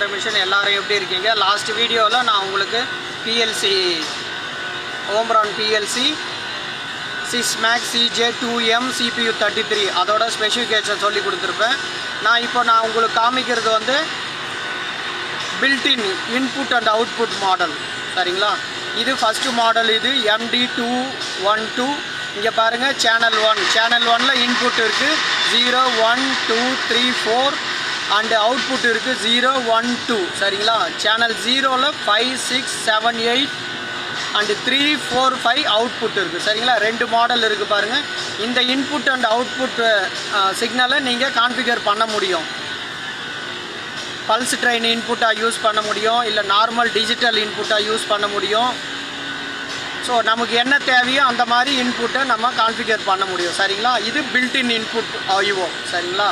Automation எல்லாரும் எப்படி இருக்கீங்க? லாஸ்ட் வீடியோவில் நான் உங்களுக்கு PLC ஓம்ரான் PLC 6 Max CJ2M CPU 33 அதோட ஸ்பெசிஃபிகேஷன் சொல்லி கொடுத்துருப்பேன். நான் உங்களுக்கு காமிக்கிறது வந்து built-in input and output model. சரிங்களா? இது ஃபஸ்ட்டு மாடல். இது MD212. இங்கே பாருங்கள், சேனல் 1ல் இன்புட் இருக்குது 0 1 2 3 4 அண்டு அவுட்புட் இருக்குது 0 1 2. சரிங்களா? சேனல் 0ல் 5 6 7 8 அண்டு 3 4 5 அவுட்புட் இருக்குது. சரிங்களா? 2 மாடல் இருக்குது பாருங்கள். இந்த இன்புட் அண்ட் அவுட்புட் சிக்னலை நீங்கள் கான்ஃபிகர் பண்ண முடியும். பல்ஸ் ட்ரெயின் இன்புட்டாக யூஸ் பண்ண முடியும், இல்லை நார்மல் டிஜிட்டல் இன்புட்டாக யூஸ் பண்ண முடியும். ஸோ நமக்கு என்ன தேவையோ அந்த மாதிரி இன்புட்டை நம்ம கான்ஃபிகர் பண்ண முடியும். சரிங்களா? இது பில்டின் இன்புட் IO. சரிங்களா?